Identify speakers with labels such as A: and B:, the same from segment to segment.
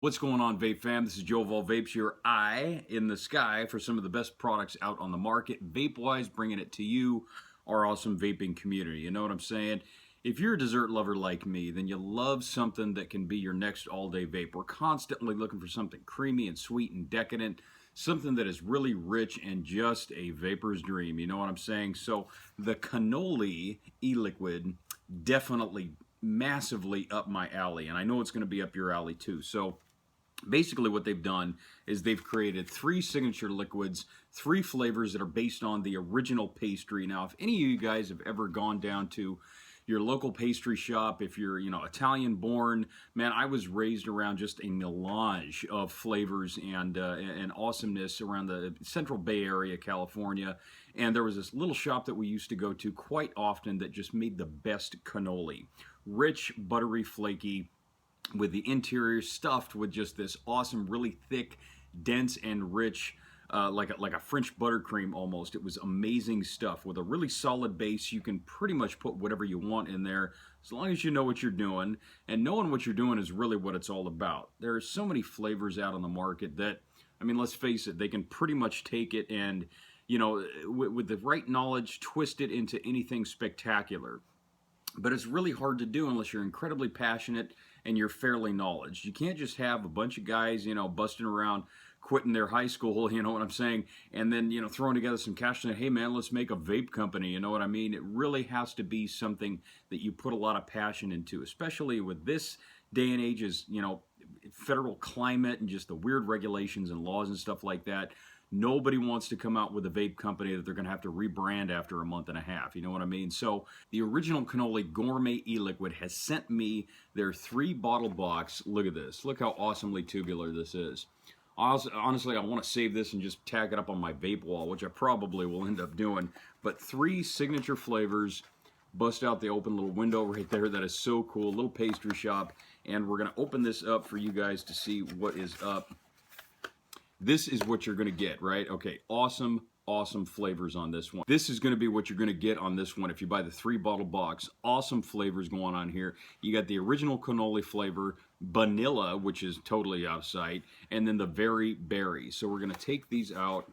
A: What's going on, Vape fam? This is Joe of All Vapes, your eye in the sky for some of the best products out on the market, vape-wise, bringing it to you, our awesome vaping community. You know what I'm saying? If you're a dessert lover like me, then you love something that can be your next all-day vape. We're constantly looking for something creamy and sweet and decadent, something that is really rich and just a vapor's dream. You know what I'm saying? So the Cannoli e-liquid definitely massively up my alley, and I know it's going to be up your alley too. So basically what they've done is they've created 3 signature liquids, 3 flavors that are based on the original pastry. Now, if any of you guys have ever gone down to your local pastry shop, if you're, Italian born, man, I was raised around just a melange of flavors and awesomeness around the Central Bay Area, California. And there was this little shop that we used to go to quite often that just made the best cannoli. Rich, buttery, flaky, with the interior stuffed with just this awesome, really thick, dense, and rich, like a French buttercream almost. It was amazing stuff. With a really solid base, you can pretty much put whatever you want in there, as long as you know what you're doing. And knowing what you're doing is really what it's all about. There are so many flavors out on the market that, I mean, let's face it, they can pretty much take it and, with the right knowledge, twist it into anything spectacular. But it's really hard to do unless you're incredibly passionate and you're fairly knowledgeable. You can't just have a bunch of guys, busting around, quitting their high school, you know what I'm saying, and then, throwing together some cash and say, hey man, let's make a vape company, you know what I mean? It really has to be something that you put a lot of passion into, especially with this day and age is, federal climate and just the weird regulations and laws and stuff like that. Nobody wants to come out with a vape company that they're going to have to rebrand after a month and a half. You know what I mean? So the original Cannoli Gourmet e-liquid has sent me their 3-bottle box. Look at this. Look how awesomely tubular this is. Honestly, I want to save this and just tag it up on my vape wall, which I probably will end up doing. But 3 signature flavors. Bust out the open little window right there. That is so cool. Little pastry shop. And we're going to open this up for you guys to see what is up. This is what you're going to get, right? Okay, awesome flavors on this one. This is going to be what you're going to get on this one if you buy the 3-bottle box. Awesome flavors going on here. You got the original cannoli flavor, vanilla, which is totally out of sight, and then the very berry. So we're going to take these out,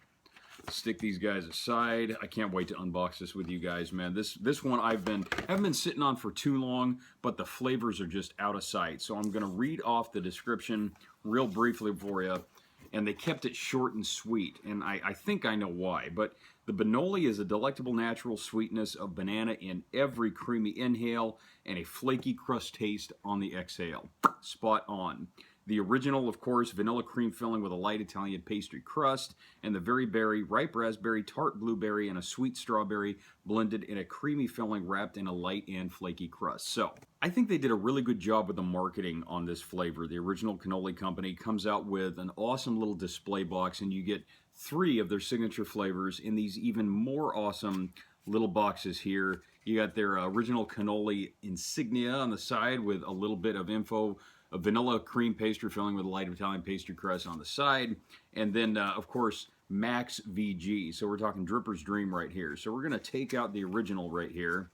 A: stick these guys aside. I can't wait to unbox this with you guys, man. This one I haven't been sitting on for too long, but the flavors are just out of sight. So I'm going to read off the description real briefly for you. And they kept it short and sweet, and I think I know why. But the Banoli is a delectable natural sweetness of banana in every creamy inhale and a flaky crust taste on the exhale. Spot on. The original, of course, vanilla cream filling with a light Italian pastry crust, and the very berry, ripe raspberry, tart blueberry, and a sweet strawberry blended in a creamy filling wrapped in a light and flaky crust. So, I think they did a really good job with the marketing on this flavor. The original Cannoli Company comes out with an awesome little display box, and you get 3 of their signature flavors in these even more awesome little boxes here. You got their original cannoli insignia on the side with a little bit of info. A vanilla cream pastry filling with a light Italian pastry crust on the side. And then, of course, Max VG. So we're talking Dripper's Dream right here. So we're going to take out the original right here.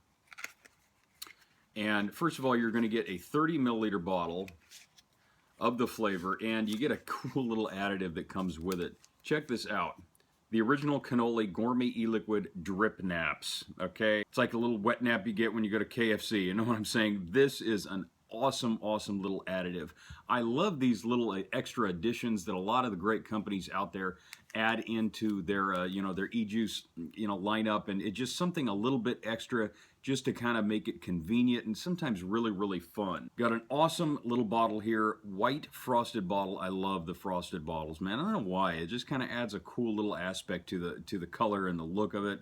A: And first of all, you're going to get a 30 milliliter bottle of the flavor. And you get a cool little additive that comes with it. Check this out. The original Cannoli Gourmet e-liquid drip naps. Okay? It's like a little wet nap you get when you go to KFC. You know what I'm saying? This is an awesome little additive. I love these little extra additions that a lot of the great companies out there add into their their e-juice lineup, and it's just something a little bit extra just to kind of make it convenient and sometimes really fun. Got an awesome little bottle here, white frosted bottle. I love the frosted bottles, man. I don't know why. It just kind of adds a cool little aspect to the color and the look of it.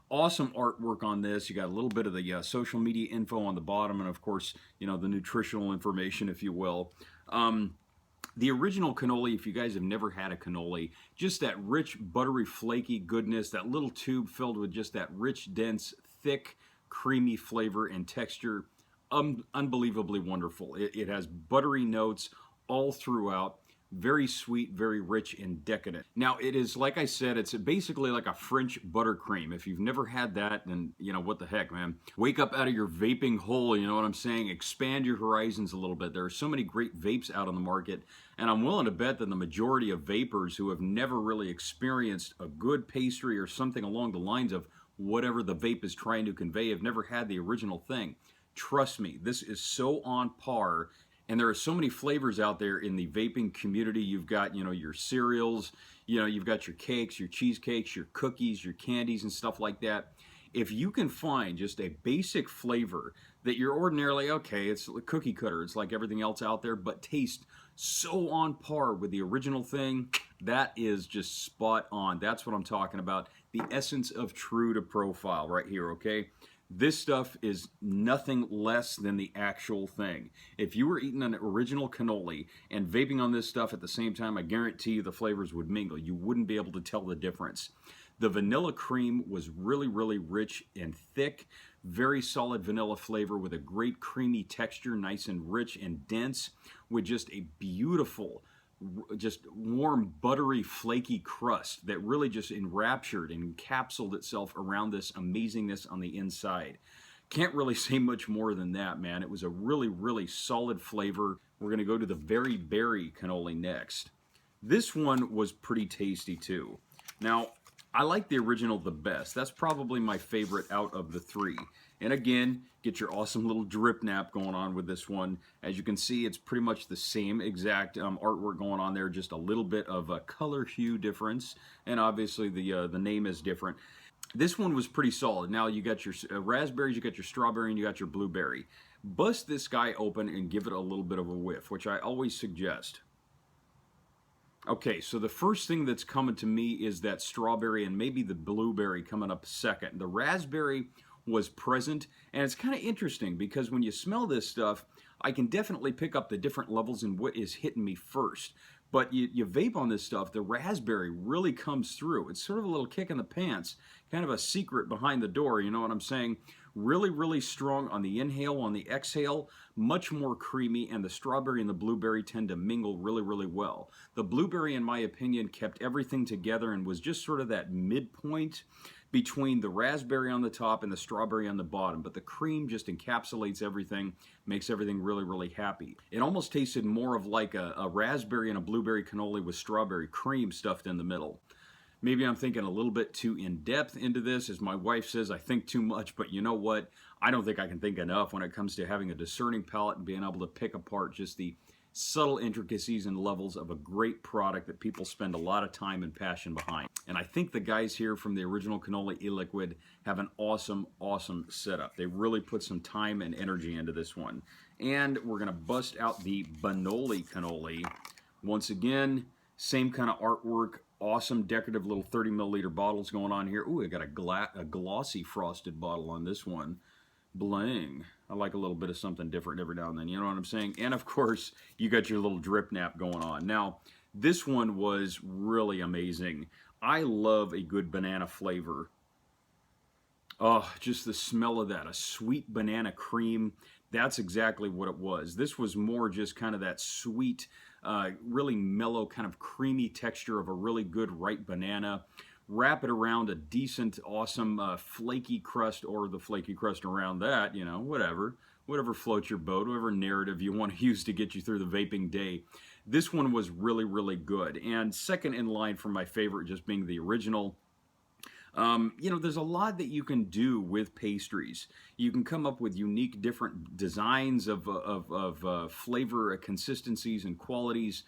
A: Awesome artwork on this. You got a little bit of the social media info on the bottom, and of course, the nutritional information, if you will. The original cannoli, if you guys have never had a cannoli, just that rich, buttery, flaky goodness, that little tube filled with just that rich, dense, thick, creamy flavor and texture. Unbelievably wonderful. It has buttery notes all throughout. Very sweet, very rich and decadent. Now it is, like I said, it's basically like a French buttercream. If you've never had that, then you know what the heck, man. Wake up out of your vaping hole, you know what I'm saying? Expand your horizons a little bit. There are so many great vapes out on the market, and I'm willing to bet that the majority of vapors who have never really experienced a good pastry or something along the lines of whatever the vape is trying to convey have never had the original thing. Trust me, this is so on par. And there are so many flavors out there in the vaping community. You've got, you know, your cereals, you know, you've got your cakes, your cheesecakes, your cookies, your candies and stuff like that. If you can find just a basic flavor that you're ordinarily, okay, it's a cookie cutter, it's like everything else out there, but tastes so on par with the original thing, that is just spot on. That's what I'm talking about. The essence of true to profile right here, okay? This stuff is nothing less than the actual thing. If you were eating an original cannoli and vaping on this stuff at the same time, I guarantee you the flavors would mingle. You wouldn't be able to tell the difference. The vanilla cream was really, really rich and thick. Very solid vanilla flavor with a great creamy texture, nice and rich and dense, with just a beautiful, just warm, buttery, flaky crust that really just enraptured and encapsulated itself around this amazingness on the inside. Can't really say much more than that, man. It was a really, really solid flavor. We're going to go to the Very Berry cannoli next. This one was pretty tasty too. Now, I like the original the best. That's probably my favorite out of the three. And again, get your awesome little drip nap going on with this one. As you can see, it's pretty much the same exact artwork going on there, just a little bit of a color hue difference. And obviously the name is different. This one was pretty solid. Now you got your raspberries, you got your strawberry, and you got your blueberry. Bust this guy open and give it a little bit of a whiff, which I always suggest. Okay, so the first thing that's coming to me is that strawberry and maybe the blueberry coming up second. The raspberry was present, and it's kind of interesting because when you smell this stuff, I can definitely pick up the different levels in what is hitting me first. But you vape on this stuff, the raspberry really comes through. It's sort of a little kick in the pants, kind of a secret behind the door, you know what I'm saying? Really, really strong on the inhale, on the exhale, much more creamy, and the strawberry and the blueberry tend to mingle really, really well. The blueberry, in my opinion, kept everything together and was just sort of that midpoint between the raspberry on the top and the strawberry on the bottom, but the cream just encapsulates everything, makes everything really, really happy. It almost tasted more of like a raspberry and a blueberry cannoli with strawberry cream stuffed in the middle. Maybe I'm thinking a little bit too in-depth into this. As my wife says, I think too much, but you know what? I don't think I can think enough when it comes to having a discerning palate and being able to pick apart just the subtle intricacies and levels of a great product that people spend a lot of time and passion behind. And I think the guys here from the original Cannoli e-liquid have an awesome, awesome setup. They really put some time and energy into this one. And we're going to bust out the Banoli Cannoli. Once again, same kind of artwork, awesome decorative little 30 milliliter bottles going on here. Ooh, I got a glossy frosted bottle on this one. Bling. I like a little bit of something different every now and then, you know what I'm saying? And of course, you got your little drip nap going on. Now, this one was really amazing. I love a good banana flavor. Oh, just the smell of that, a sweet banana cream. That's exactly what it was. This was more just kind of that sweet, really mellow, kind of creamy texture of a really good ripe banana. Wrap it around a decent, awesome flaky crust, or the flaky crust around that, you know, whatever floats your boat, whatever narrative you want to use to get you through the vaping day. This one was really, really good. And second in line for my favorite just being the original. You know, there's a lot that you can do with pastries. You can come up with unique different designs of flavor consistencies and qualities.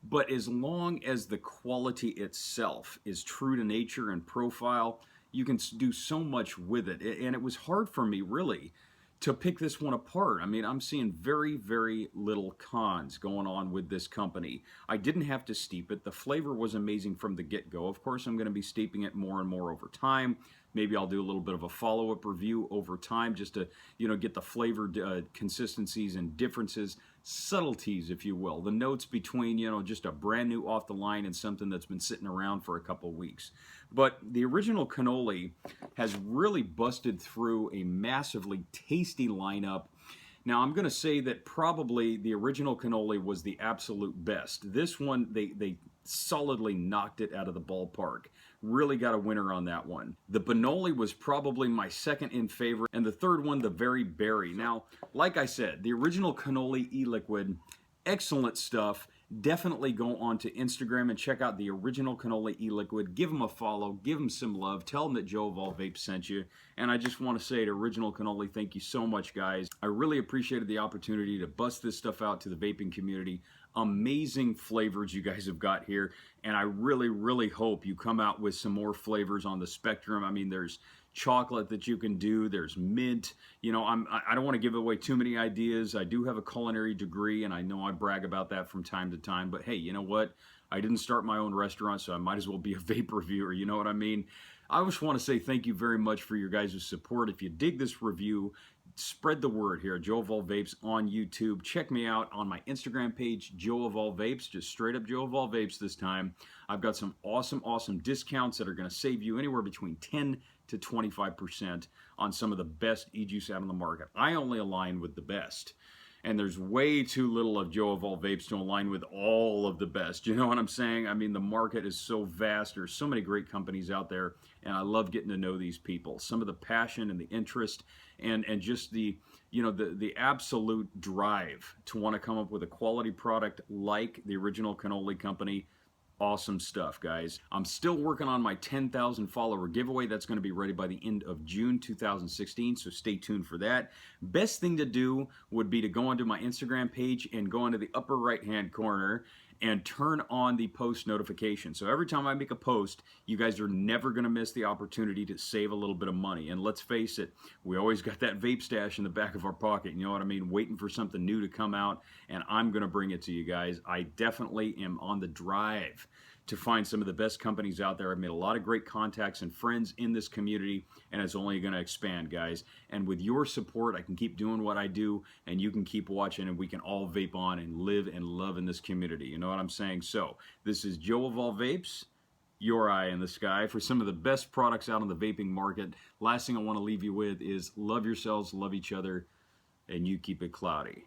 A: But as long as the quality itself is true to nature and profile, you can do so much with it. And it was hard for me, really, to pick this one apart. I mean, I'm seeing very, very little cons going on with this company. I didn't have to steep it. The flavor was amazing from the get-go. Of course, I'm going to be steeping it more and more over time. Maybe I'll do a little bit of a follow-up review over time just to, you know, get the flavor consistencies and differences, subtleties, if you will. The notes between, you know, just a brand new off the line and something that's been sitting around for a couple weeks. But the original cannoli has really busted through a massively tasty lineup. Now, I'm going to say that probably the original cannoli was the absolute best. This one, they solidly knocked it out of the ballpark. Really got a winner on that one. The Banoli was probably my second in favorite, and the third one, the Very Berry. Now, like I said, the original cannoli e-liquid, excellent stuff. Definitely go on to Instagram and check out the original cannoli e-liquid. Give them a follow, give them some love, tell them that Joe of All Vapes sent you. And I just want to say to Original Cannoli, thank you so much, guys. I really appreciated the opportunity to bust this stuff out to the vaping community. Amazing flavors you guys have got here, and I really, really hope you come out with some more flavors on the spectrum. I mean, there's chocolate that you can do, there's mint. You know, I don't want to give away too many ideas. I do have a culinary degree, and I know I brag about that from time to time, but hey, you know what? I didn't start my own restaurant, so I might as well be a vape reviewer, you know what I mean? I just want to say thank you very much for your guys' support. If you dig this review, spread the word here at Joe of All Vapes on YouTube. Check me out on my Instagram page, Joe of All Vapes, just straight up Joe of All Vapes this time. I've got some awesome discounts that are going to save you anywhere between 10 to 25% on some of the best e-juice out on the market. I only align with the best. And there's way too little of Joe of All Vapes to align with all of the best. You know what I'm saying? I mean, the market is so vast. There's so many great companies out there, and I love getting to know these people. Some of the passion and the interest and just the, you know, the absolute drive to want to come up with a quality product like the Original Cannoli Company. Awesome stuff, guys. I'm still working on my 10,000 follower giveaway. That's going to be ready by the end of June 2016, so stay tuned for that. Best thing to do would be to go onto my Instagram page and go into the upper right-hand corner and turn on the post notification. So every time I make a post, you guys are never going to miss the opportunity to save a little bit of money. And let's face it, we always got that vape stash in the back of our pocket, you know what I mean? Waiting for something new to come out, and I'm going to bring it to you guys. I definitely am on the drive to find some of the best companies out there. I've made a lot of great contacts and friends in this community, and it's only going to expand, guys. And with your support, I can keep doing what I do, and you can keep watching, and we can all vape on and live and love in this community. You know what I'm saying? So, this is Joe of All Vapes, your eye in the sky for some of the best products out on the vaping market. Last thing I want to leave you with is love yourselves, love each other, and you keep it cloudy.